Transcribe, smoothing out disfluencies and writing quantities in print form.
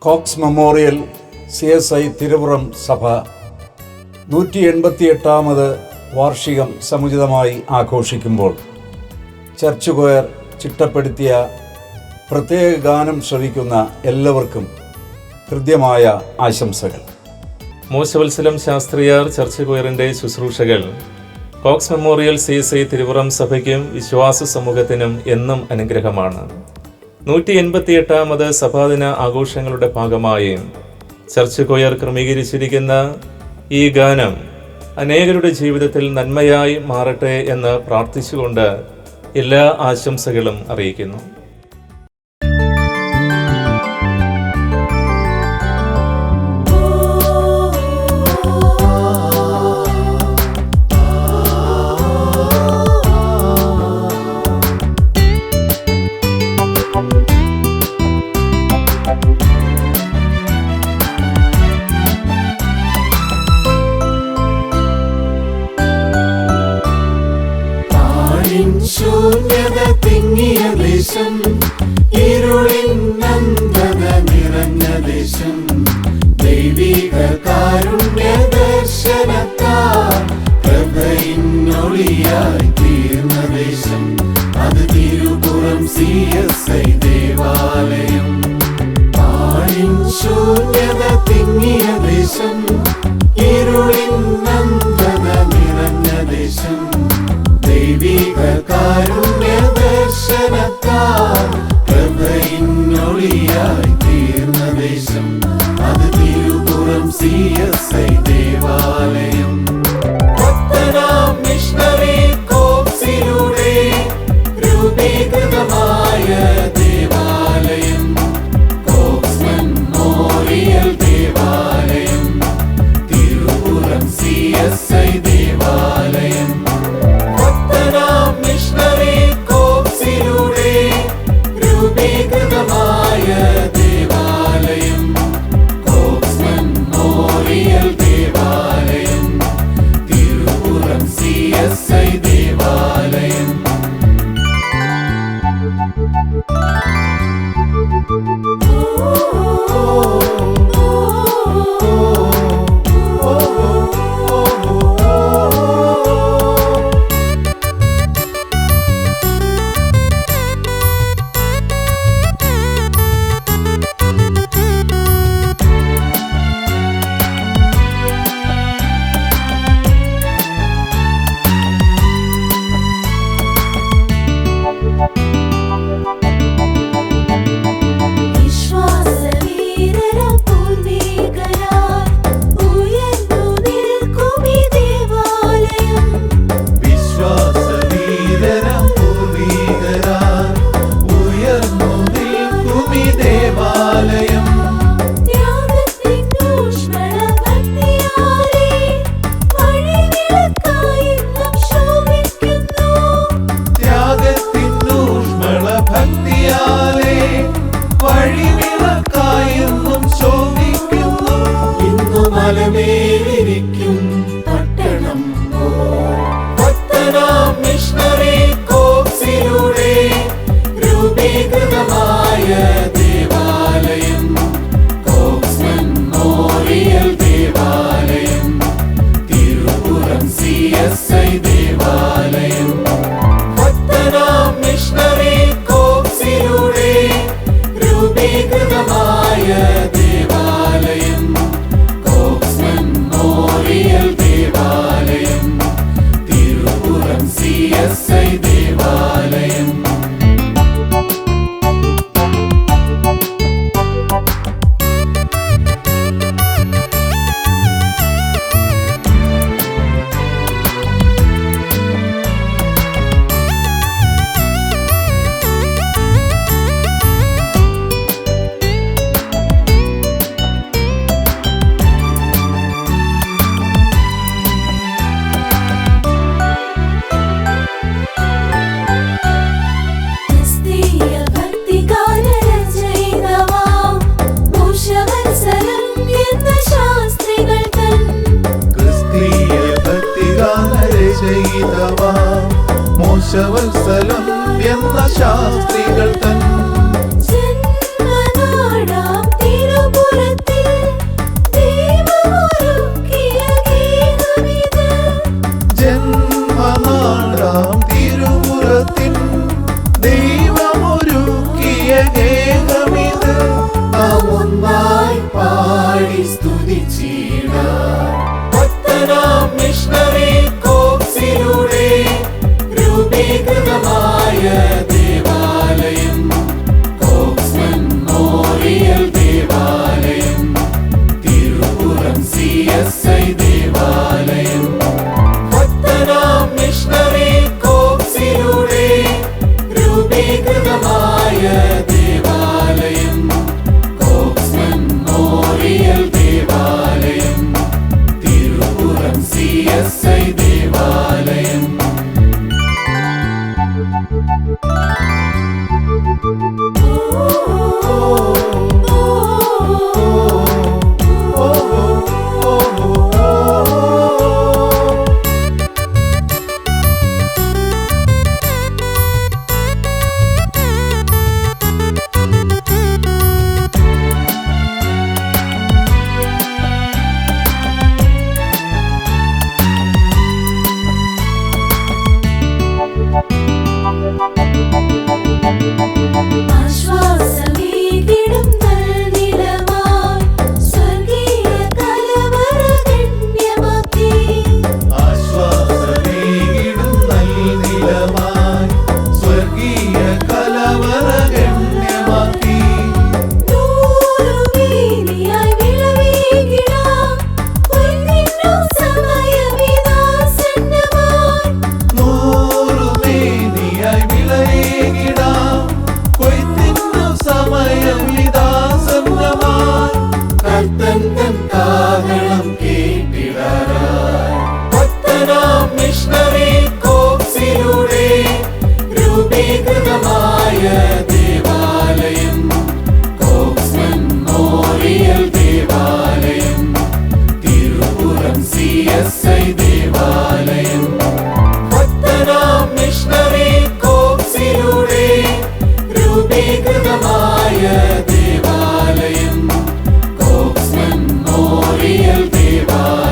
Cox memorial CSI Thirupuram സഭ 188ാമത് വാർഷികം സമുചിതമായി ആഘോഷിക്കുമ്പോൾ ചർച്ച് കൊയർ ചിട്ടപ്പെടുത്തിയ പ്രത്യേക ഗാനം ശ്രവിക്കുന്ന എല്ലാവർക്കും ഹൃദ്യമായ ആശംസകൾ. മൂശവത്സലം ശാസ്ത്രിയാർ ചർച്ച് കൊയറിൻ്റെ ശുശ്രൂഷകൾ കോക്സ് മെമ്മോറിയൽ CSI തിരുപുറം സഭയ്ക്കും വിശ്വാസ സമൂഹത്തിനും എന്നും അനുഗ്രഹമാണ്. 188ാമത് സഭാദിന ആഘോഷങ്ങളുടെ ഭാഗമായി ചർച്ച് കൊയർ ക്രമീകരിച്ചിരിക്കുന്ന ഈ ഗാനം അനേകരുടെ ജീവിതത്തിൽ നന്മയായി മാറട്ടെ എന്ന് പ്രാർത്ഥിച്ചുകൊണ്ട് എല്ലാ ആശംസകളും അറിയിക്കുന്നു. ശൂന്യത തിങ്ങിയ ദേശം, ഇരുളിൻ അന്ധത നിറഞ്ഞ ദേശം, ദൈവിക കാരുണ്യ ദർശനത്താൽ പ്രഭയിന്നൊളിയായി തീർന്ന ദേശം, അത് തിരുപുറം CSI ദേവാലയം. പാഴിൻ ശൂന്യത തിങ്ങിയ ദേശം, ഇരുളിൻ അന്ധത നിറഞ്ഞ ദേശം, ദൈവിക കാരുണ്യ ദർശനത്താൽ പ്രഭയിന്നൊളിയായി തീർന്ന ദേശം, അത് തിരുപുറം CSI ദേവാലയം. ഭക്തനാം മിഷണറി കോക്സിലൂടെ രൂപീകൃതമായ ദേവാലയം, കോക്സ് മെമ്മോറിയൽ ദേവാലയം, തിരുപുറം CSI ദേവാലയം. മിഷണറി കോക്സിലൂടെ രൂപീകൃതമായ ദേവാലയം, കോക്സ് മെമ്മോറിയൽ ദേവാലയം, തിരുപുറം CSI ദേവാലയം. മലമേലിരിക്കും പട്ടണം ഭക്തനാം മിഷണറി കോക്സിലൂടെ രൂപീകൃതമായ ദേവാലയം, കോക്സ് മെമ്മോറിയൽ ദേവാലയം, തിരുപുറം CSI ദേവാലയം. ഭക്തനാം മിഷണറി കോക്സിലൂടെ രൂപീകൃതമായ ദേവാലയം, മെമ്മോറിയൽ ദേവാലയം, തിരുപുറം CSI ദേവാലയം. മോശവത്സലം എന്ന ശാസ്ത്രികൾ തൻ ചിന്തിച്ചിടാം. പത്തനാം മിഷണറി കോക്സിലൂടെ രൂപീകൃതമായ ദേവാലയം കോക്സ് മെമ്മോറിയൽ ദേവാലയം, തിരുപുറം CSI ദേവാലയം. പത്തനാം മിഷണറി കോക്സിലൂടെ രൂപീകൃതമായ ദേവാലയം കോക്സ് മെമ്മോറിയൽ ദേവാലയം, തിരുപുറം CSI ദേവാലയം. ആശ്വാസമേകിടും നൽനിലമായി സ്വർഗീയ കലവറഗണ്യമാക്കി. ആശ്വാസമേകിടും നൽനിലമായി സ്വർഗീയ കലവറഗണ്യമാക്കി. നൂറുമേനിയായി വിളവേകിടാം പൊന്നിന്നു സമയമിതാസന്നമായി. നൂറുമേനിയായി വിളയേകിടാം കൊയ്ത്തിന്നു സമയമിതാസന്നമായി. കർത്തൻ തൻ കാഹളം കേട്ടിടാറായി പത്തനാം മിഷണറി കോക്സിലൂടെ രൂപീകൃതമായ ദേവാലയം കോക്സ് മെമ്മോറിയൽ ദേവാലയം, തിരുപുറം CSI ദേവാലയം. പത്തനാം മിഷണറി കോക്സിലൂടെ രൂപീകൃതമായ ദേവാലയം കോക്സ് മെമ്മോറിയൽ ദേവാലയം,